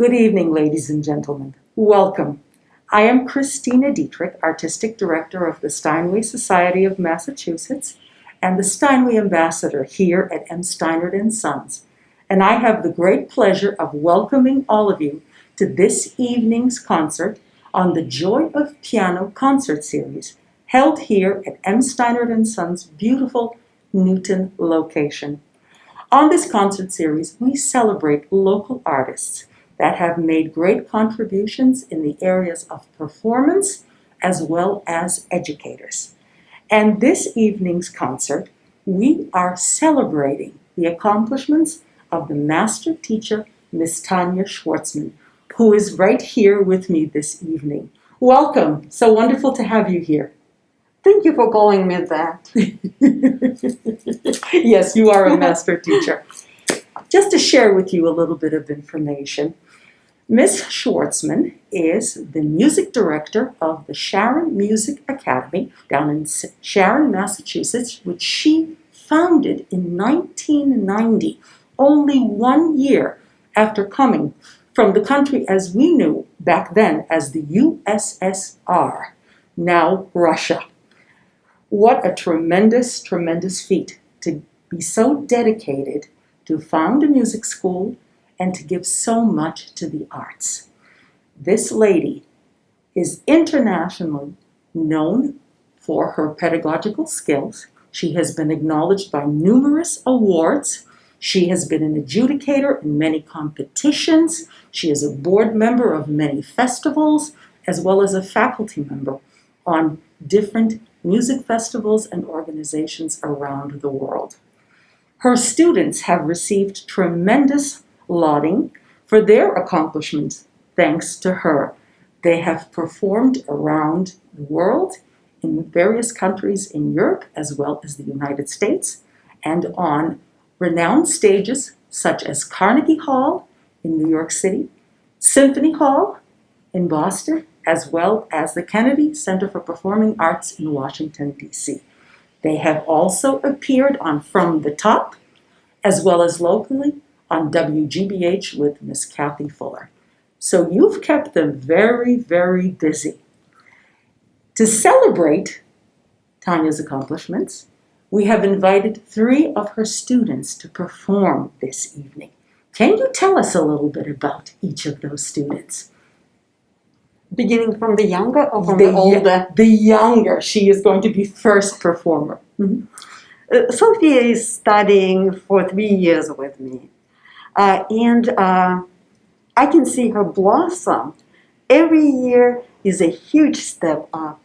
Good evening, ladies and gentlemen. Welcome. I am Christina Dietrich, Artistic Director of the Steinway Society of Massachusetts and the Steinway Ambassador here at Steinert Sons. And I have the great pleasure of welcoming all of you to this evening's concert on the Joy of Piano concert series held here at Steinert Sons' beautiful Newton location. On this concert series, we celebrate local artists that have made great contributions in the areas of performance as well as educators. And this evening's concert, we are celebrating the accomplishments of the master teacher, Miss Tanya Schwartzman, who is right here with me this evening. Welcome. So wonderful to have you here. Thank you for calling me that. Yes, you are a master teacher. Just to share with you a little bit of information, Miss Schwartzman is the music director of the Sharon Music Academy down in Sharon, Massachusetts, which she founded in 1990, only 1 year after coming from the country as we knew back then as the USSR, now Russia. What a tremendous, tremendous feat to be so dedicated to found a music school and to give so much to the arts. This lady is internationally known for her pedagogical skills. She has been acknowledged by numerous awards. She has been an adjudicator in many competitions. She is a board member of many festivals, as well as a faculty member on different music festivals and organizations around the world. Her students have received tremendous lauding for their accomplishments thanks to her. They have performed around the world in various countries in Europe as well as the United States and on renowned stages such as Carnegie Hall in New York City, Symphony Hall in Boston, as well as the Kennedy Center for Performing Arts in Washington, D.C. They have also appeared on From the Top, as well as locally on WGBH with Miss Kathy Fuller. So you've kept them very, very busy. To celebrate Tanya's accomplishments, we have invited 3 of her students to perform this evening. Can you tell us a little bit about each of those students? Beginning from the younger or from the older? The younger. She is going to be first performer. Mm-hmm. Sophia is studying for 3 years with me. And I can see her blossom. Every year is a huge step up.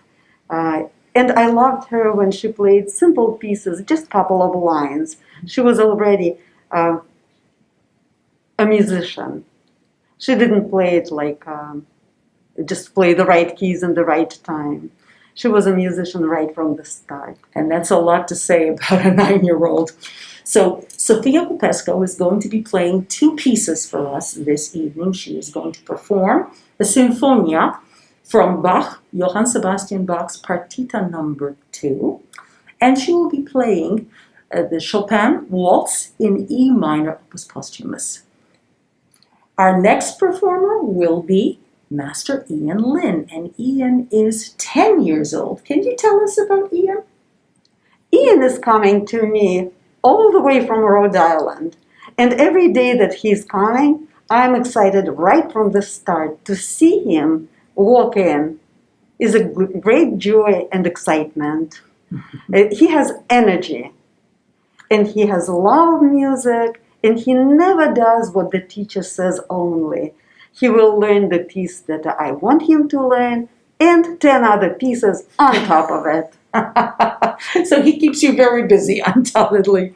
And I loved her when she played simple pieces, just a couple of lines. She was already a musician. She didn't play it like just play the right keys in the right time. She was a musician right from the start. And that's a lot to say about a 9-year-old. So Sophia Popescu is going to be playing 2 pieces for us this evening. She is going to perform the Sinfonia from Bach, Johann Sebastian Bach's Partita No. 2. And she will be playing the Chopin Waltz in E minor, Opus Posthumous. Our next performer will be Master Ian Lin, and Ian is 10 years old. Can you tell us about Ian? Ian is coming to me all the way from Rhode Island, and every day that he's coming, I'm excited right from the start. To see him walk in is a great joy and excitement. He has energy, and he has love of music, and he never does what the teacher says only. He will learn the piece that I want him to learn and 10 other pieces on top of it. So he keeps you very busy, undoubtedly.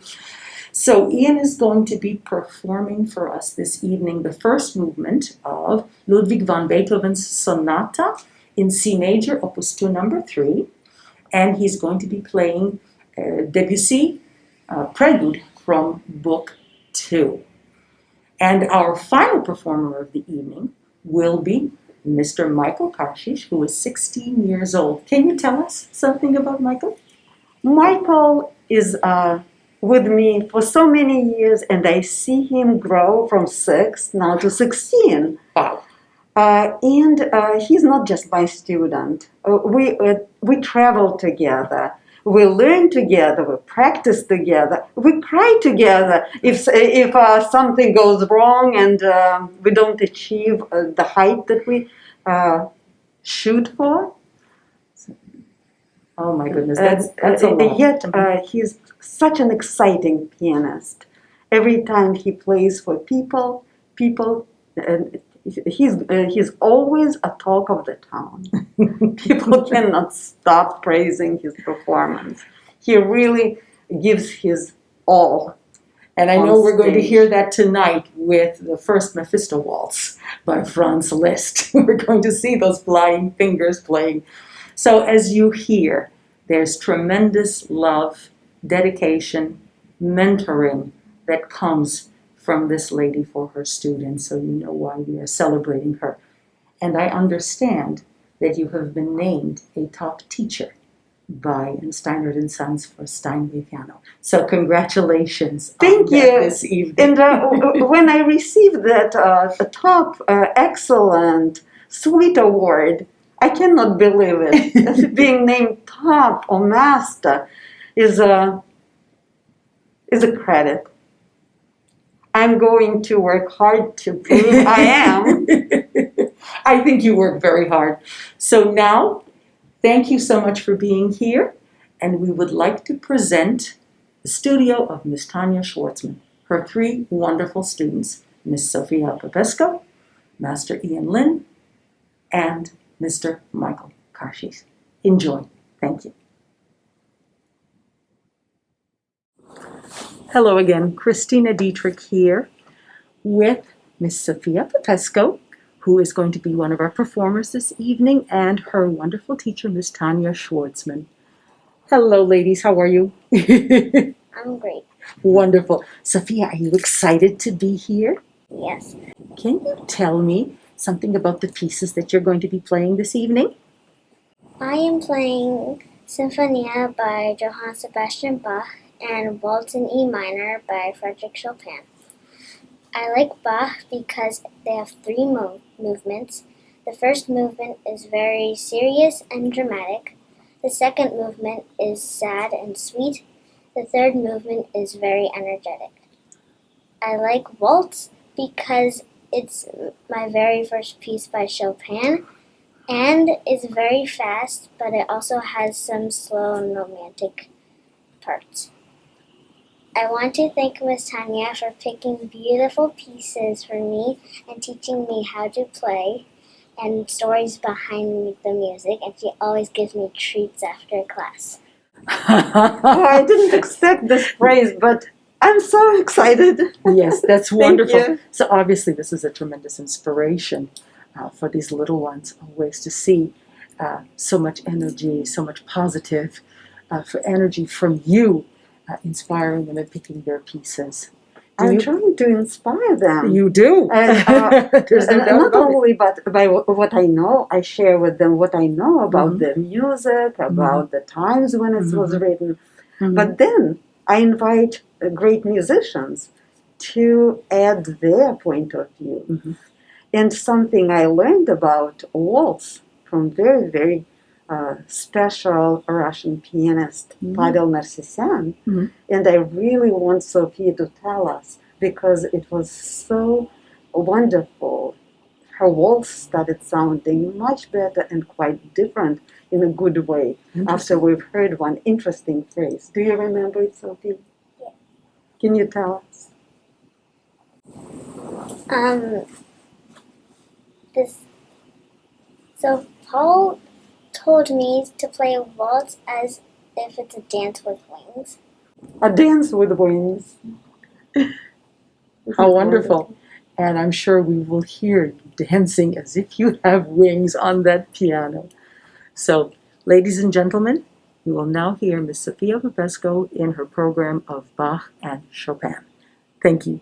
So Ian is going to be performing for us this evening the first movement of Ludwig van Beethoven's Sonata in C major, Opus 2 No. 3. And he's going to be playing Debussy Prelude from Book 2. And our final performer of the evening will be Mr. Michael Karshis, who is 16 years old. Can you tell us something about Michael? Michael is a with me for so many years, and I see him grow from 6 now to 16. Wow. And he's not just my student. We travel together. We learn together. We practice together. We cry together if something goes wrong and we don't achieve the height that we shoot for. Oh my goodness, that's a lot. Yet he's such an exciting pianist. Every time he plays for people, he's always a talk of the town. People cannot stop praising his performance. He really gives his all. And I know we're going to hear that tonight with the first Mephisto Waltz by Franz Liszt. We're going to see those flying fingers playing. So as you hear, there's tremendous love, dedication, mentoring that comes from this lady for her students. So you know why we are celebrating her. And I understand that you have been named a top teacher by Steinert Sons for Steinway piano. So congratulations Thank on you. That this evening. And when I received that top excellent sweet award, I cannot believe it. Being named top or master is a credit. I'm going to work hard to prove I am. I think you work very hard. So now, thank you so much for being here. And we would like to present the studio of Miss Tanya Schwartzman, her 3 wonderful students, Miss Sophia Popescu, Master Ian Lin, and Mr. Michael Karshis. Enjoy. Thank you. Hello again, Christina Dietrich here with Miss Sophia Popescu, who is going to be one of our performers this evening, and her wonderful teacher, Miss Tanya Schwartzman. Hello, ladies. How are you? I'm great. Wonderful. Sophia, are you excited to be here? Yes. Can you tell me something about the pieces that you're going to be playing this evening? I am playing Sinfonia by Johann Sebastian Bach and Waltz in E minor by Fryderyk Chopin. I like Bach because they have 3 movements. The first movement is very serious and dramatic. The second movement is sad and sweet. The third movement is very energetic. I like Waltz because it's my very first piece by Chopin, and it's very fast, but it also has some slow and romantic parts. I want to thank Miss Tanya for picking beautiful pieces for me and teaching me how to play and stories behind the music, and she always gives me treats after class. Oh, I didn't expect this praise, but I'm so excited. Yes, that's wonderful. Thank you. So obviously this is a tremendous inspiration for these little ones, always to see so much energy, so much positive for energy from you, inspiring them and picking their pieces. I'm trying to inspire them. You do. There's no doubt Not about it. only by what I know, I share with them what I know about the music, about the times when it was written. But then I invite great musicians to add their point of view. And something I learned about waltz from very, very special Russian pianist, Pavel Narcisyan. And I really want Sophia to tell us, because it was so wonderful. Her waltz started sounding much better and quite different in a good way after we've heard one interesting phrase. Do you remember it, Sophie? Yeah. Can you tell us? So Paul told me to play a waltz as if it's a dance with wings. A dance with wings. How wonderful. And I'm sure we will hear you dancing as if you have wings on that piano. So, ladies and gentlemen, we will now hear Miss Sophia Popescu in her program of Bach and Chopin. Thank you.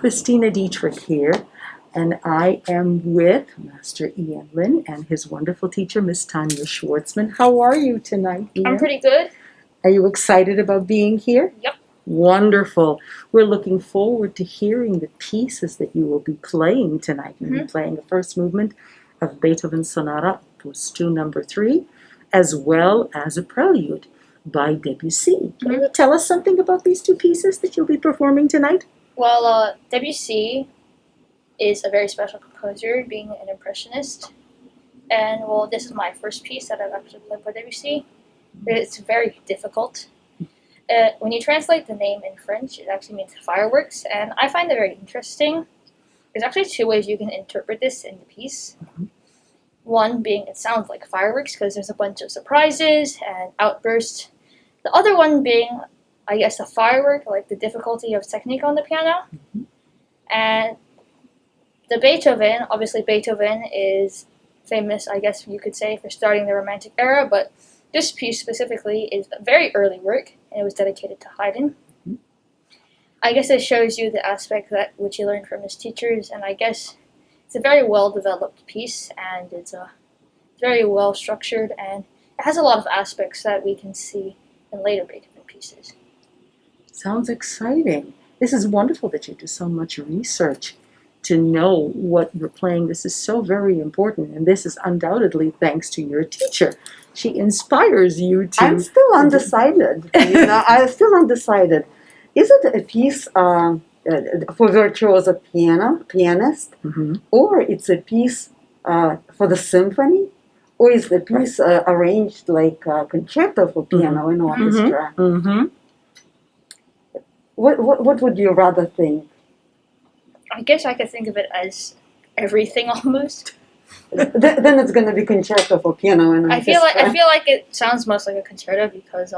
Christina Dietrich here, and I am with Master Ian Lin and his wonderful teacher, Miss Tanya Schwartzman. How are you tonight, Ian? I'm pretty good. Are you excited about being here? Yep. Wonderful. We're looking forward to hearing the pieces that you will be playing tonight. You'll be playing the first movement of Beethoven's Sonata, Opus 2 number 3, as well as a prelude by Debussy. Can you tell us something about these two pieces that you'll be performing tonight? Well, Debussy is a very special composer, being an impressionist. And, well, this is my first piece that I've actually played by Debussy. It's very difficult. When you translate the name in French, it actually means fireworks, and I find it very interesting. There's actually two ways you can interpret this in the piece. One being it sounds like fireworks because there's a bunch of surprises and outbursts. The other one being, I guess, a firework, like the difficulty of technique on the piano. And the Beethoven, obviously Beethoven is famous, I guess you could say, for starting the Romantic era, but this piece specifically is a very early work, and it was dedicated to Haydn. I guess it shows you the aspect that which he learned from his teachers, and I guess it's a very well-developed piece, and it's very well-structured, and it has a lot of aspects that we can see in later Beethoven pieces. Sounds exciting. This is wonderful that you do so much research to know what you're playing. This is so very important, and this is undoubtedly thanks to your teacher. She inspires you to... I'm still undecided. I'm still undecided. Is it a piece for virtuoso pianist, or it's a piece for the symphony, or is the piece arranged like a concerto for piano and orchestra? What would you rather think? I guess I could think of it as everything almost. Then it's going to be concerto for piano and orchestra. I feel like it sounds most like a concerto because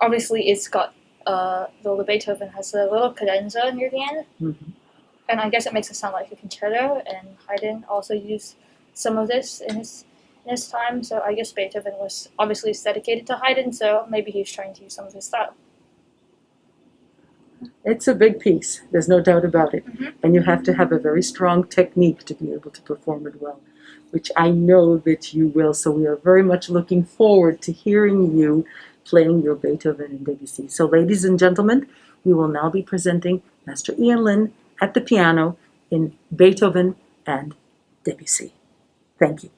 obviously it's got the Beethoven has a little cadenza near the end, and I guess it makes it sound like a concerto. And Haydn also used some of this in his time, so I guess Beethoven was obviously dedicated to Haydn, so maybe he's trying to use some of his style. It's a big piece, there's no doubt about it. And you have to have a very strong technique to be able to perform it well, which I know that you will. So we are very much looking forward to hearing you playing your Beethoven and Debussy. So ladies and gentlemen, we will now be presenting Master Ian Lin at the piano in Beethoven and Debussy. Thank you.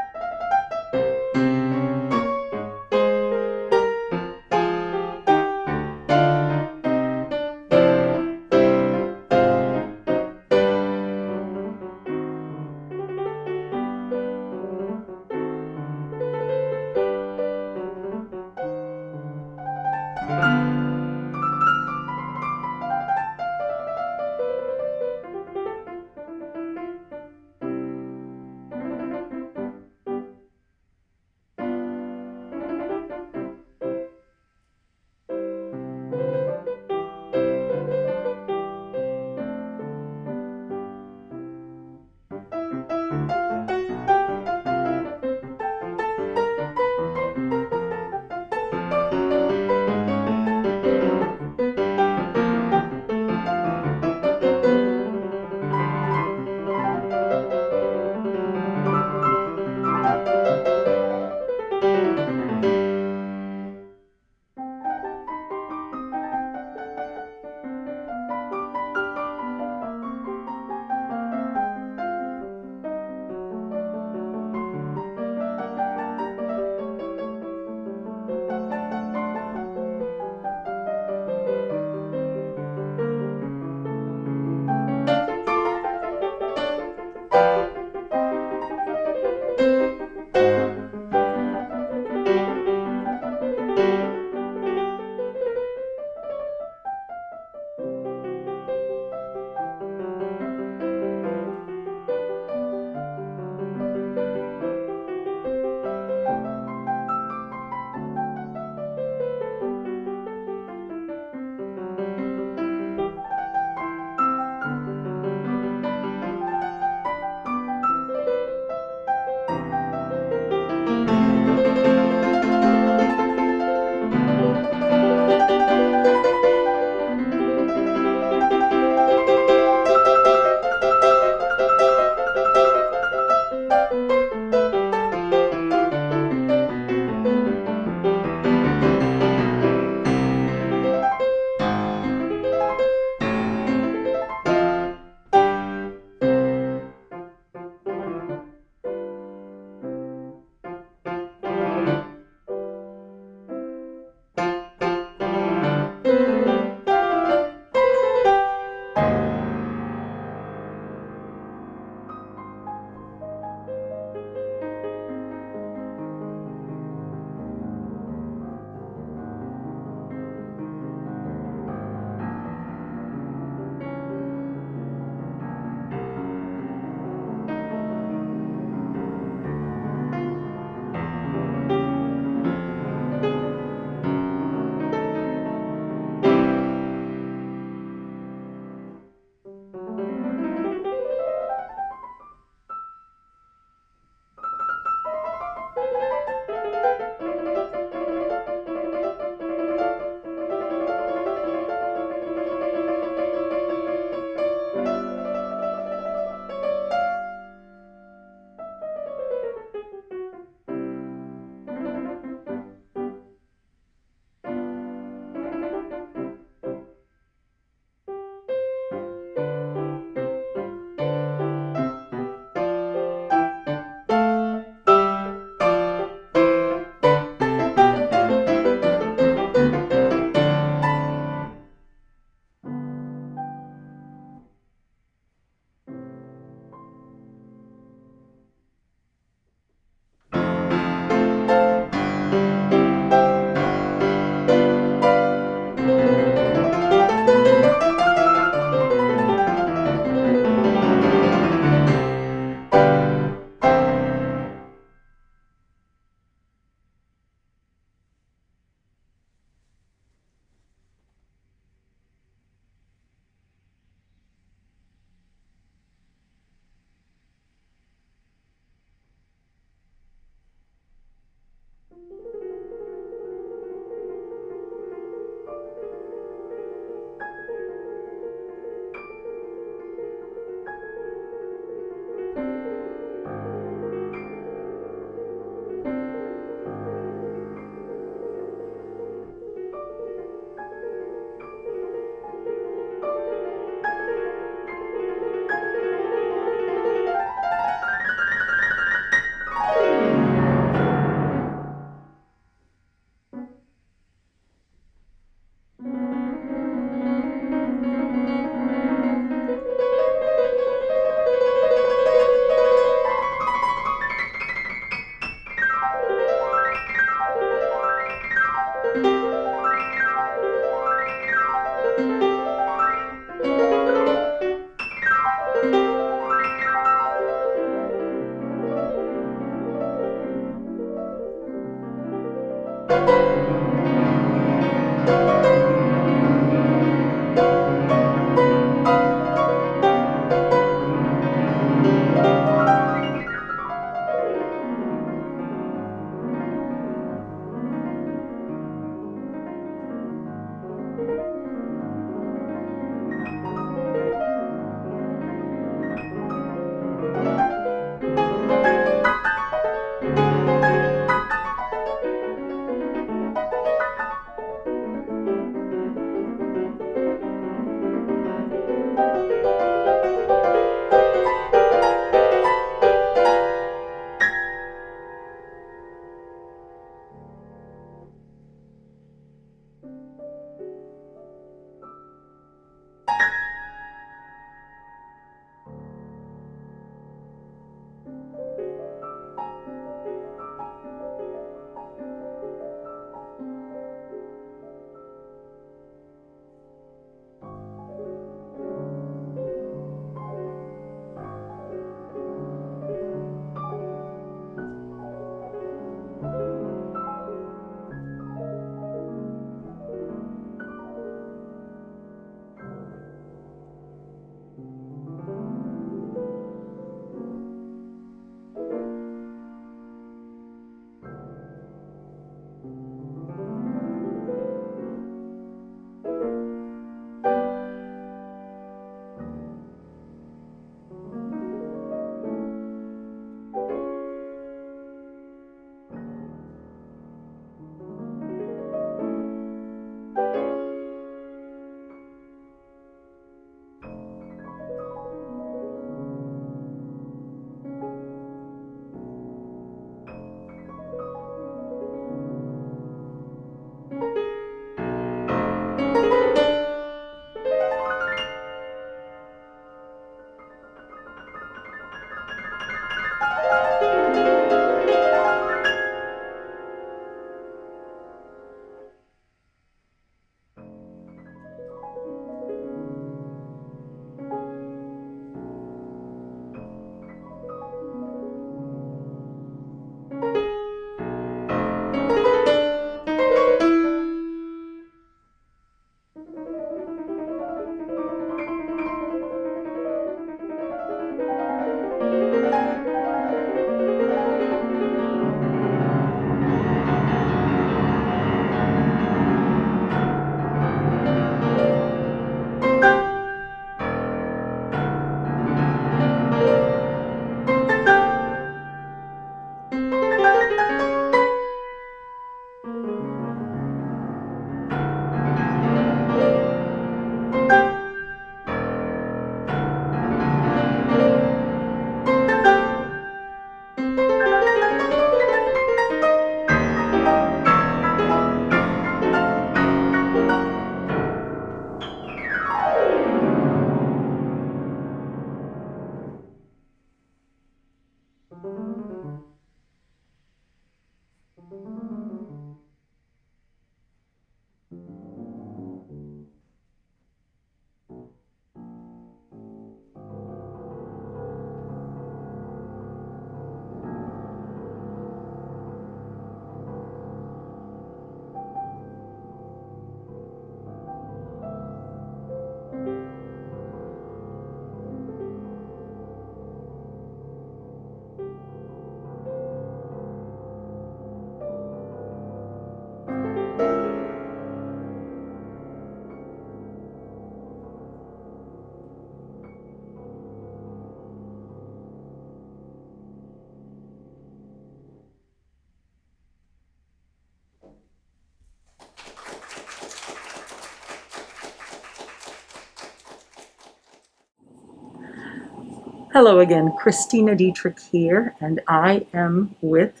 Hello again, Christina Dietrich here, and I am with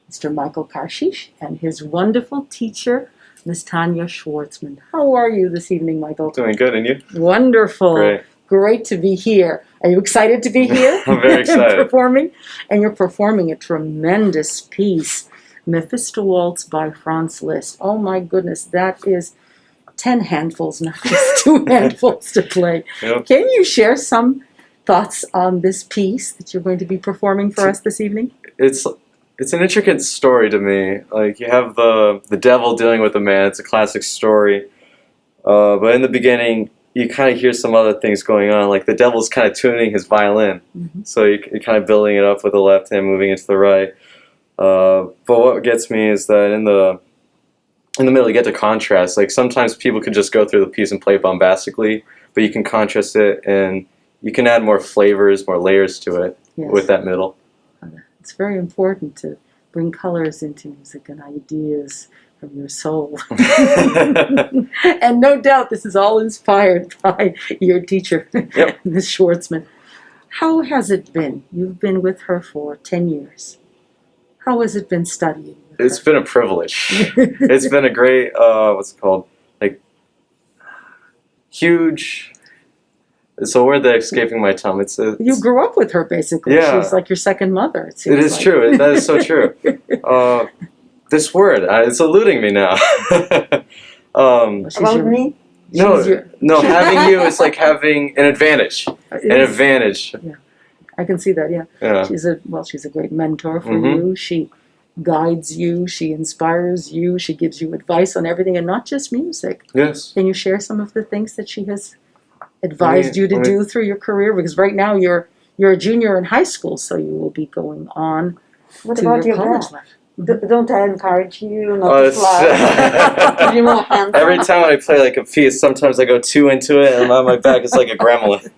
Mr. Michael Karshis and his wonderful teacher, Miss Tanya Schwartzman. How are you this evening, Michael? Doing good, and you? Wonderful. Great. Great to be here. Are you excited to be here? I'm very excited. Performing? And you're performing a tremendous piece, Mephisto Waltz by Franz Liszt. Oh my goodness, that is 10 handfuls, not just 2 handfuls to play. Yep. Can you share some thoughts on this piece that you're going to be performing for us this evening? It's an intricate story to me. Like, you have the devil dealing with the man. It's a classic story. But in the beginning, you kind of hear some other things going on. Like, the devil's kind of tuning his violin. Mm-hmm. So you're kind of building it up with the left hand, moving into the right. But what gets me is that in the middle, you get to contrast. Like, sometimes people could just go through the piece and play bombastically, but you can contrast it and you can add more flavors, more layers to it. Yes. With that middle. It's very important to bring colors into music and ideas from your soul. And no doubt this is all inspired by your teacher, Yep. Ms. Schwartzman. How has it been? You've been with her for 10 years. How has it been studying with It's her? been a privilege. It's been a great, what's it called? Like, huge. It's a word that's escaping my tongue. You grew up with her, basically. Yeah. She's like your second mother, it It seems is like. true. That is so true. This word, it's eluding me now. She's About your- me? she's your- No, having you is like having an advantage. it An is- advantage. I can see that, yeah. Yeah. She's a great mentor for Mhm. you. She guides you, she inspires you, she gives you advice on everything, and not just music. Yes. Can you share some of the things that she has advised you to Let me- do through your career? Because right now you're a junior in high school, so you will be going on What to about your your college dad? life. Don't I encourage you not Oh, to it's- fly? To be more handsome? Every time I play like a piece, sometimes I go 2 into it, and on my back it's like a gremlin.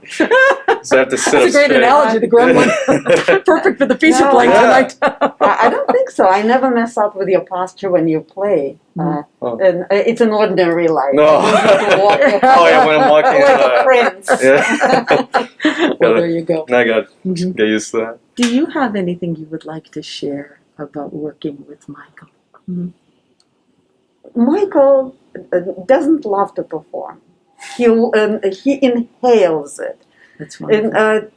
So I have to sit That's a up great straight. analogy, the gremlin. Perfect for the piece you're No, playing yeah. tonight. I don't think so. I never mess up with your posture when you play. Oh. And it's an ordinary life. No. I don't need to walk Oh yeah, when I'm walking. like a prince. Yeah. Well, there you go. I got Mhm. get used to that. Do you have anything you would like to share about working with Michael? Michael doesn't love to perform. He inhales it. That's wonderful. And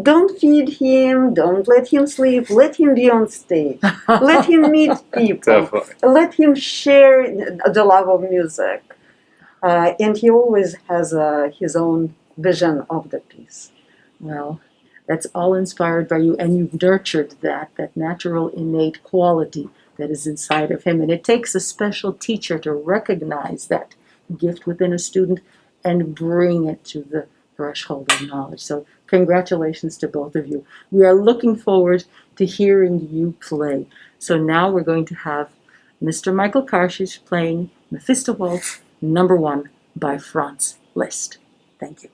don't feed him. Don't let him sleep. Let him be on stage. Let him meet people. Definitely. Let him share the love of music. And he always has his own vision of the piece. Well, that's all inspired by you, and you've nurtured that natural innate quality that is inside of him. And it takes a special teacher to recognize that gift within a student and bring it to the threshold of knowledge. So congratulations to both of you. We are looking forward to hearing you play. So now we're going to have Mr. Michael Karshis playing Mephisto Waltz No. 1 by Franz Liszt. Thank you.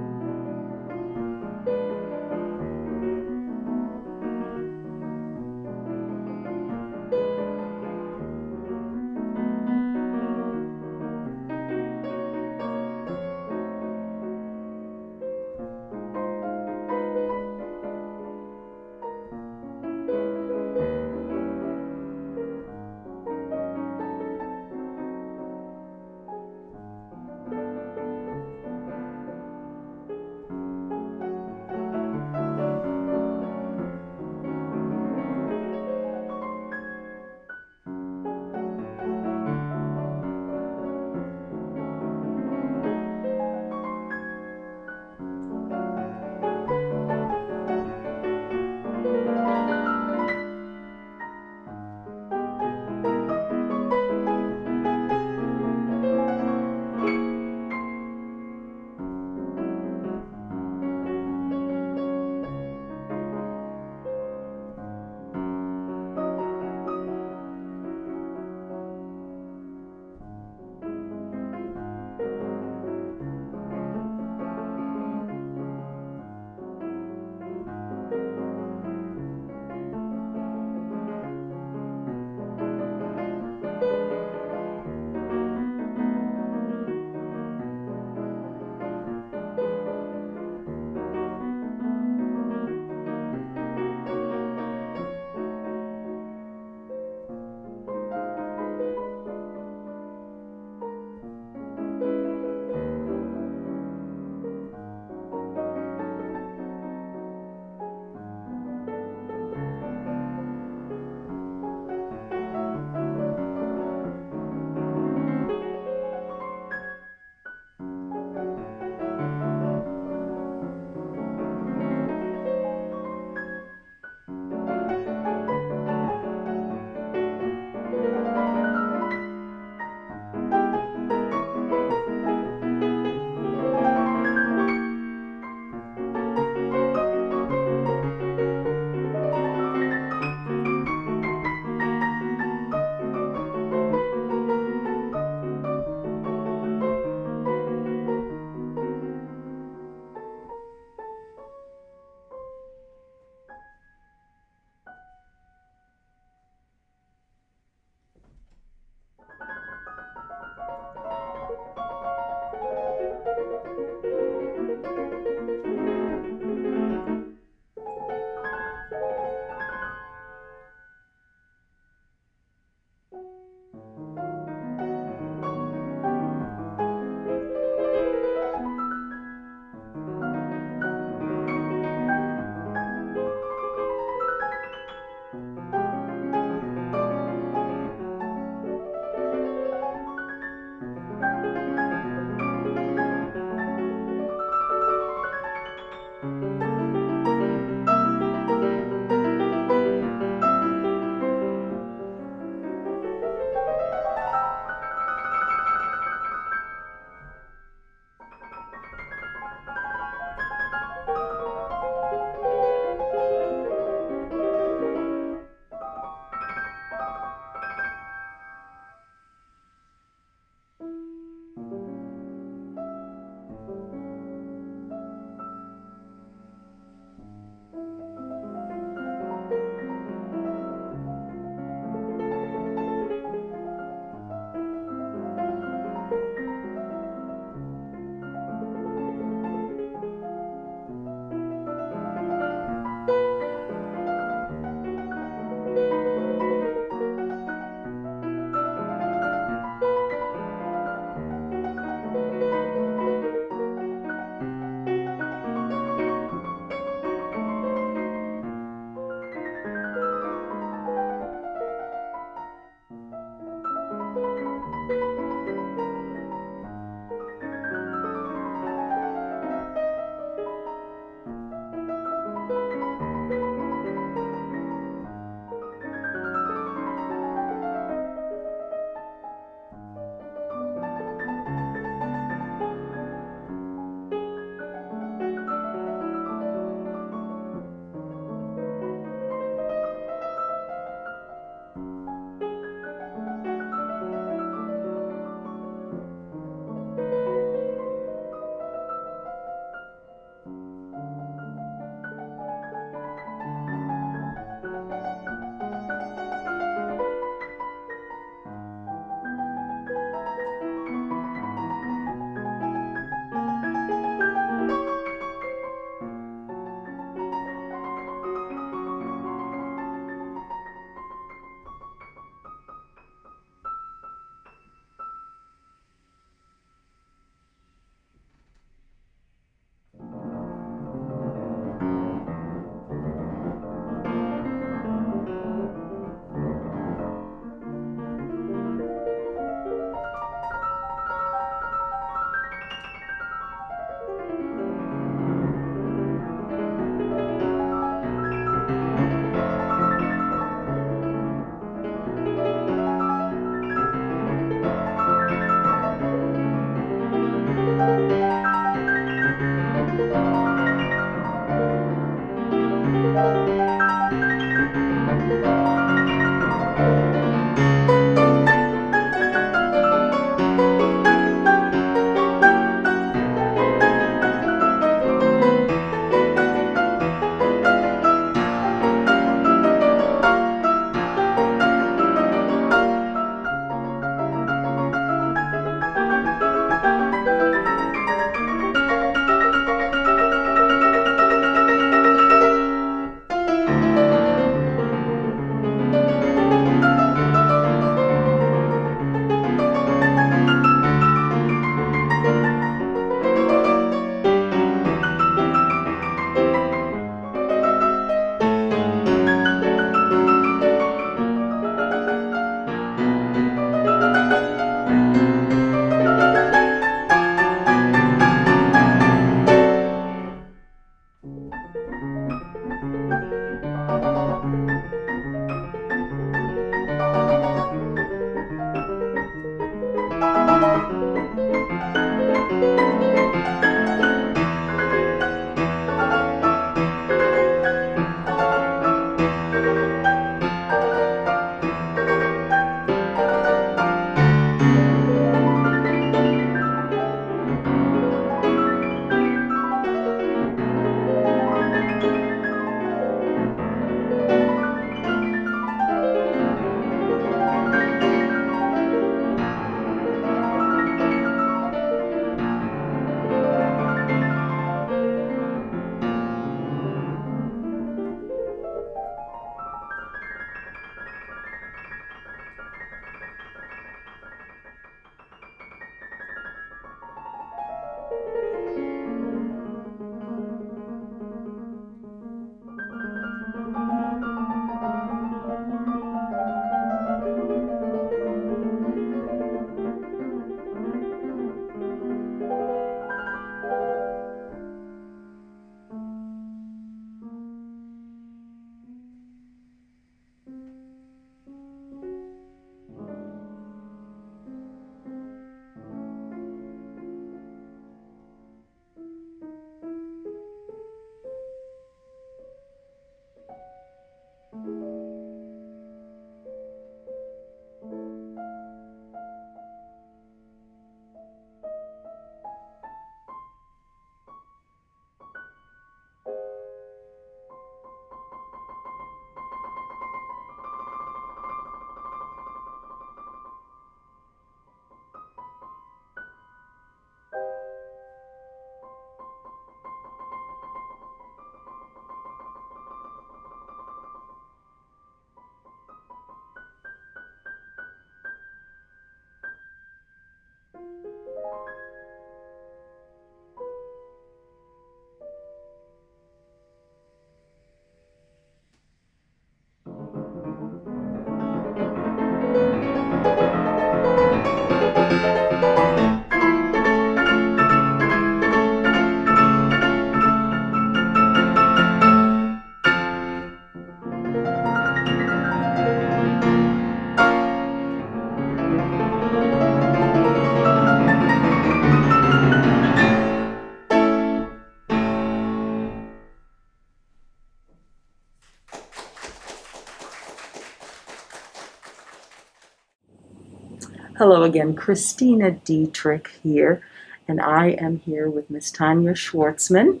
Hello again, Christina Dietrich here, and I am here with Miss Tanya Schwartzman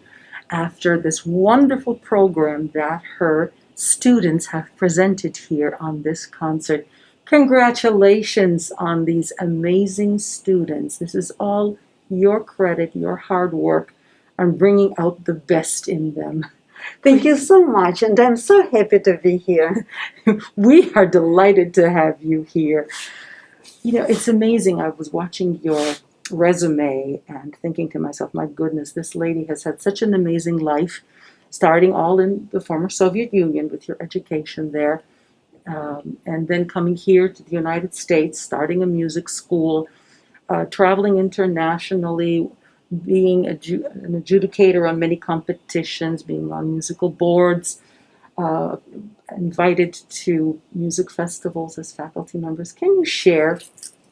after this wonderful program that her students have presented here on this concert. Congratulations on these amazing students. This is all your credit, your hard work on bringing out the best in them. Thank you so much, and I'm so happy to be here. We are delighted to have you here. You know, it's amazing. I was watching your resume and thinking to myself, my goodness, this lady has had such an amazing life, starting all in the former Soviet Union with your education there, and then coming here to the United States, starting a music school, traveling internationally, being an adjudicator on many competitions, being on musical boards, invited to music festivals as faculty members. Can you share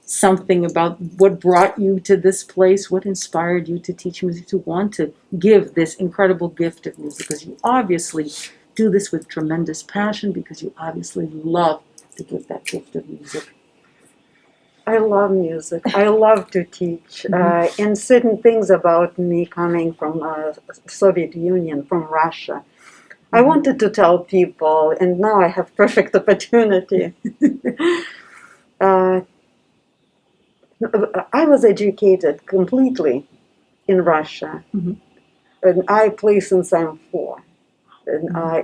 something about what brought you to this place? What inspired you to teach music, to want to give this incredible gift of music? Because you obviously do this with tremendous passion, because you obviously love to give that gift of music. I love music. I love to teach. And certain things about me coming from Soviet Union, from Russia, I wanted to tell people, and now I have perfect opportunity. I was educated completely in Russia, and I play since I'm 4.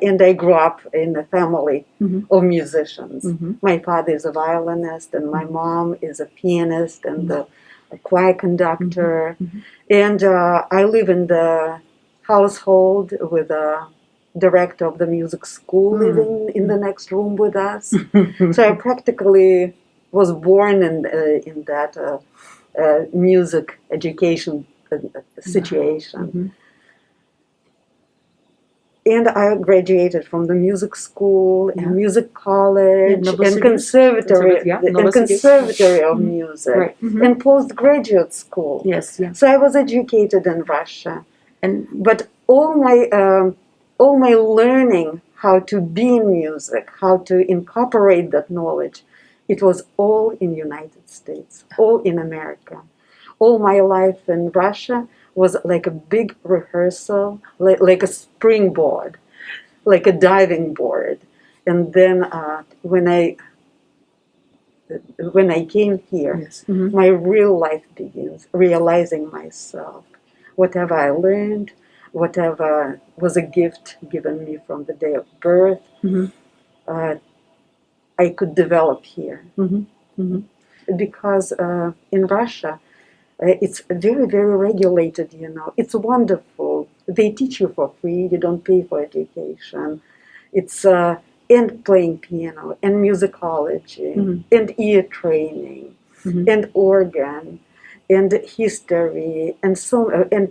And I grew up in a family of musicians. My father is a violinist, and my mom is a pianist and a choir conductor. And I live in the household with a director of the music school living in the next room with us. So I practically was born in that music education situation. And I graduated from the music school and music college and conservatory of music and postgraduate school. Yes. So I was educated in Russia, but all my learning how to be in music, how to incorporate that knowledge, it was all in the United States, all in America. All my life in Russia was like a big rehearsal, like a springboard, like a diving board. And then when I came here, my real life begins, realizing myself. Whatever I learned, whatever was a gift given me from the day of birth, I could develop here. Because in Russia, it's very, very regulated, you know. It's wonderful. They teach you for free. You don't pay for education. It's and playing piano and musicology and ear training and organ and history and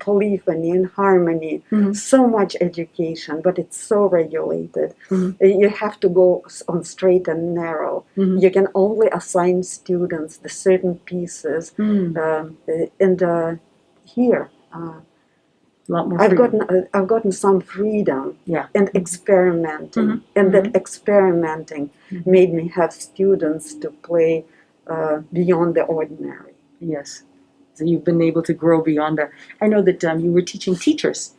polyphony and harmony. So much education, but it's so regulated. You have to go on straight and narrow. You can only assign students the certain pieces. And here, a lot more I've gotten some freedom and experimenting, and that experimenting made me have students to play beyond the ordinary. Yes. So you've been able to grow beyond that. I know that you were teaching teachers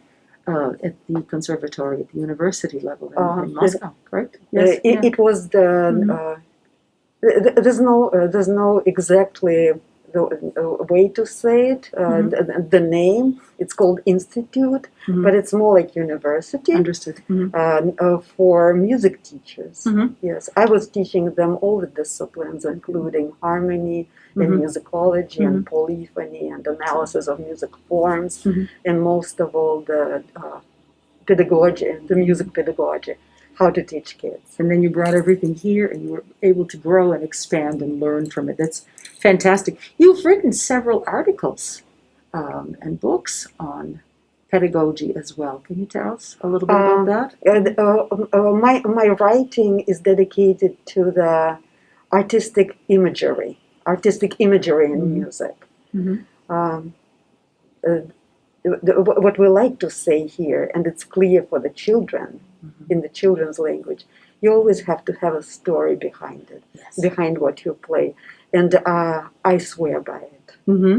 at the conservatory, at the university level in Moscow, correct? Yes. It was the. There's no exactly the way to say it. The name, it's called institute, but it's more like university. Understood. For music teachers. Yes, I was teaching them all the disciplines, including harmony and musicology and polyphony and analysis of music forms, and most of all the pedagogy, the music pedagogy, how to teach kids. And then you brought everything here, and you were able to grow and expand and learn from it. That's fantastic. You've written several articles and books on pedagogy as well. Can you tell us a little bit about that? My writing is dedicated to the artistic imagery in music. What we like to say here, and it's clear for the children, in the children's language, you always have to have a story behind it, behind what you play. and I swear by it. Mm-hmm.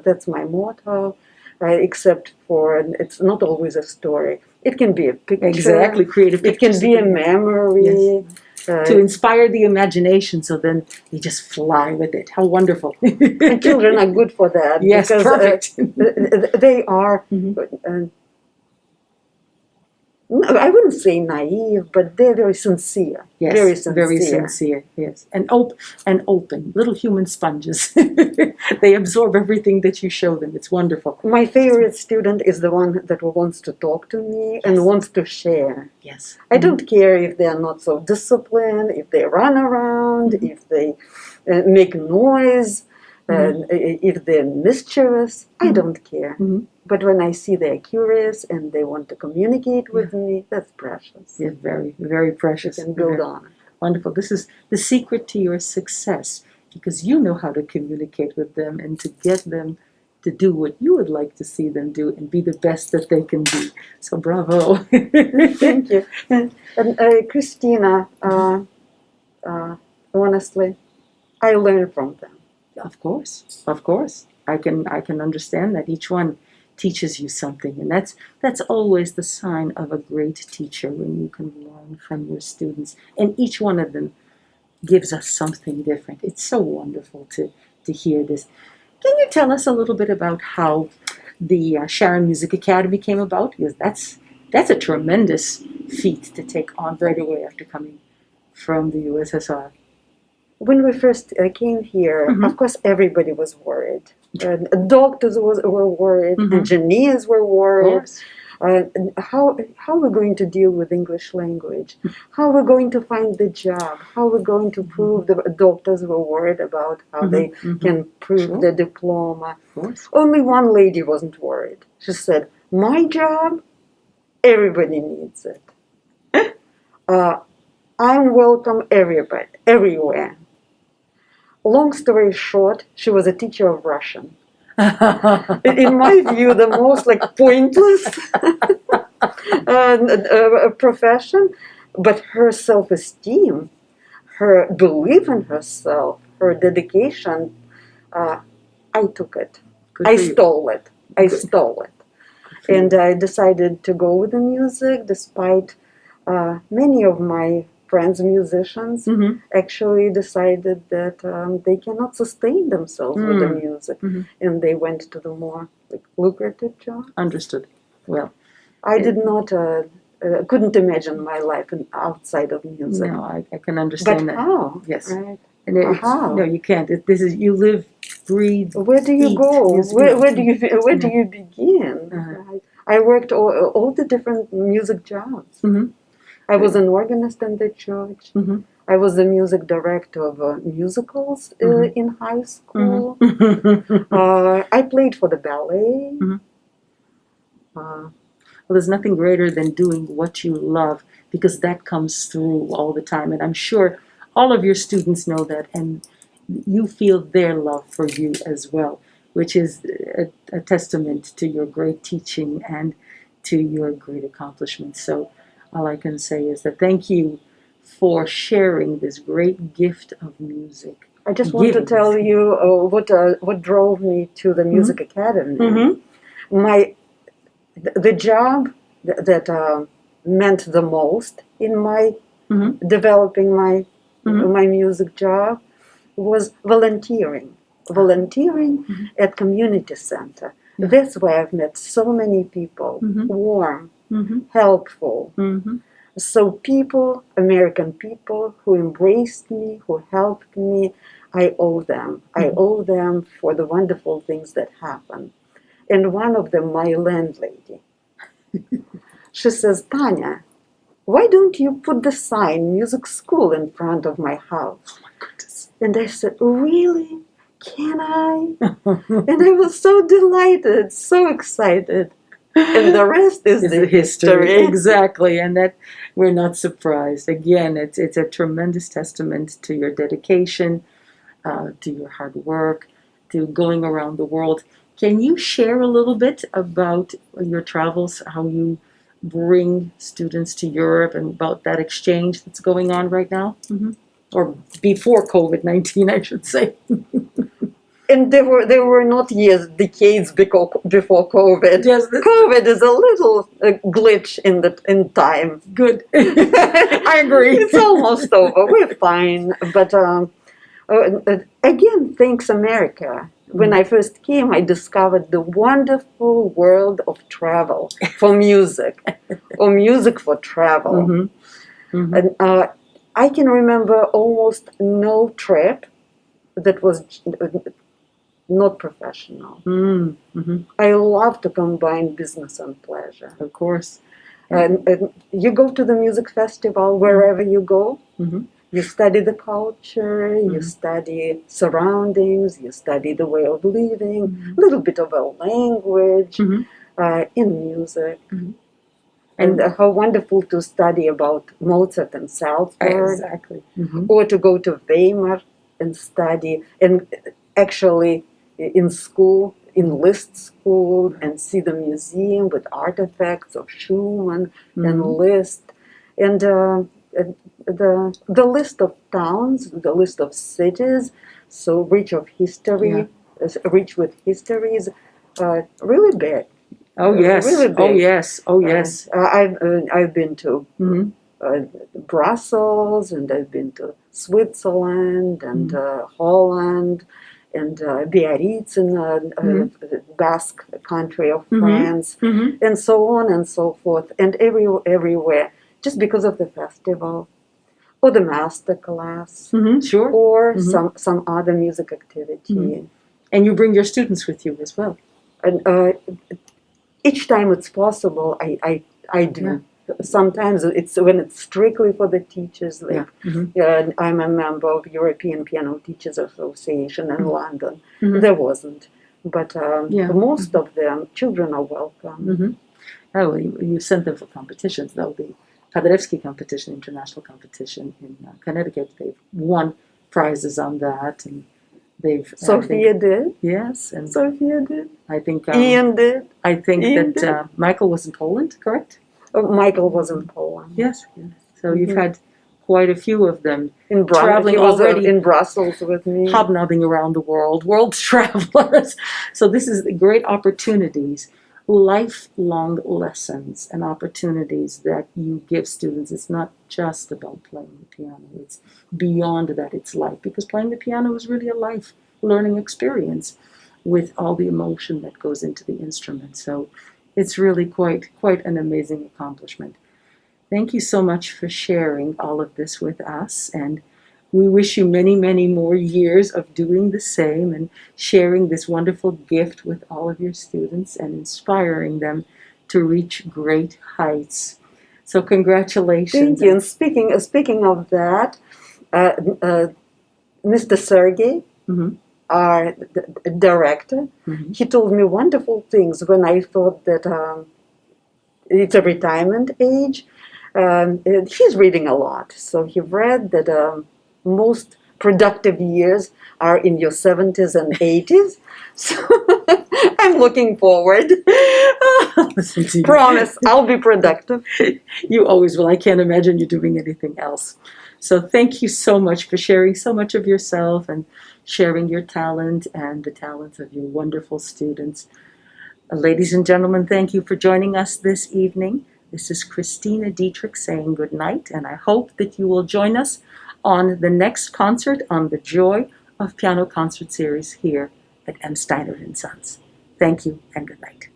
That's my motto. Except for it's not always a story. It can be a picture. Exactly, creative It pictures. can be a memory. To inspire the imagination, so then you just fly with it. How wonderful. And children are good for that. Yes, because, perfect. They are, Mhm. I wouldn't say naive, but they're very sincere. Yes, Very sincere. very sincere. Yes, and open, little human sponges. They absorb everything that you show them. It's wonderful. My favorite student is the one that wants to talk to me and wants to share. Yes. I don't care if they are not so disciplined, if they run around, if they make noise, if they're mischievous. I don't care. But when I see they're curious and they want to communicate with me, that's precious. Yeah, very, very precious. You can build on it. Wonderful. This is the secret to your success, because you know how to communicate with them and to get them to do what you would like to see them do and be the best that they can be. So bravo. Thank you. And Christina, honestly, I learn from them. Of course. I can understand that each one teaches you something, and that's always the sign of a great teacher, when you can learn from your students, and each one of them gives us something different. It's so wonderful to hear this. Can you tell us a little bit about how the Sharon Music Academy came about? Because that's a tremendous feat to take on right away after coming from the USSR. When we first came here, of course, everybody was worried. Doctors were worried, engineers were worried. How are we going to deal with English language? How are we going to find the job? How are we going to prove? The doctors were worried about how they can prove the diploma. Only one lady wasn't worried. She said, "My job, everybody needs it. I'm welcome everywhere." Long story short, she was a teacher of Russian. In my view, the most pointless profession, but her self-esteem, her belief in herself, her dedication, I took it. I stole it. And I decided to go with the music, despite many of my friends, musicians, actually decided that they cannot sustain themselves with the music, and they went to the more lucrative job. Understood. Well, I did not, couldn't imagine my life outside of music. No, I can understand that. But how? Yes. Right? And How? No, you can't. This is, you live, breathe. Where do you eat go? music. Where do you begin? Right? I worked all the different music jobs. I was an organist in the church. I was the music director of musicals in high school. I played for the ballet. Well, there's nothing greater than doing what you love, because that comes through all the time. And I'm sure all of your students know that, and you feel their love for you as well, which is a testament to your great teaching and to your great accomplishments. So all I can say is that thank you for sharing this great gift of music. I just want to tell you what drove me to the Music Academy. The job that meant the most in my developing my music job was volunteering. Volunteering at community center. That's where I've met so many people, warm, helpful. So people, American people, who embraced me, who helped me, I owe them. I owe them for the wonderful things that happen. And one of them, my landlady, she says, "Tanya, why don't you put the sign music school in front of my house?" Oh my goodness. And I said, "Really? Can I?" And I was so delighted, so excited. And the rest is the history. Exactly, and that we're not surprised. Again, it's a tremendous testament to your dedication, to your hard work, to going around the world. Can you share a little bit about your travels, how you bring students to Europe, and about that exchange that's going on right now? or before COVID-19, I should say. And they were not years, decades before COVID. Yes, COVID is a little glitch in time. good. I agree. It's almost over. We're fine. But again, thanks America. When I first came, I discovered the wonderful world of travel for music, or music for travel. Mm-hmm. Mm-hmm. And I can remember almost no trip that was not professional. Mm-hmm. I love to combine business and pleasure. Of course. And you go to the music festival, wherever you go, Mm-hmm. you study the culture, you study surroundings, you study the way of living, a little bit of a language in music. Mm-hmm. And how wonderful to study about Mozart and Salzburg, Exactly. Mm-hmm. or to go to Weimar and study, and actually in school, in Liszt school, and see the museum with artifacts of Schumann and Liszt, and the list of towns, the list of cities, so rich of history, rich with histories, really big. Oh yes. Really big. Oh yes. Oh yes. I've been to Mm-hmm. Brussels, and I've been to Switzerland and Holland, and Biarritz in the Basque country of France, Mm-hmm. and so on and so forth, and everywhere, just because of the festival, or the master class, Mm-hmm. Sure. or some other music activity. Mm-hmm. And you bring your students with you as well. And each time it's possible, I do. Yeah. Sometimes it's when it's strictly for the teachers. Like, Mm-hmm. I'm a member of European Piano Teachers Association in London. Mm-hmm. There wasn't, but most of them, children are welcome. Mm-hmm. Oh, well, you sent them for competitions, though. The Fryderyk competition, international competition in Connecticut, they've won prizes on that, and they've. Sophia did. Yes, and Sophia did. I think Ian did. I think Ian that Michael was in Poland, correct? Michael was in Poland. Yes. So you've had quite a few of them In traveling he was already, in Brussels with me. hobnobbing around the world travelers. So this is great opportunities, lifelong lessons and opportunities that you give students. It's not just about playing the piano. It's beyond that. It's life, because playing the piano is really a life learning experience with all the emotion that goes into the instrument. So it's really quite an amazing accomplishment. Thank you so much for sharing all of this with us, and we wish you many, many more years of doing the same and sharing this wonderful gift with all of your students and inspiring them to reach great heights. So congratulations. Thank you. And speaking of that, Mr. Sergey, our director, he told me wonderful things when I thought that it's a retirement age. He's reading a lot, so he read that most productive years are in your 70s and 80s. So I'm looking forward. Promise, I'll be productive. You always will. I can't imagine you doing anything else. So thank you so much for sharing so much of yourself and sharing your talent and the talents of your wonderful students. Ladies and gentlemen, thank you for joining us this evening. This is Christina Dietrich saying good night, and I hope that you will join us on the next concert on the Joy of Piano Concert Series here at Steinert Sons. Thank you and good night.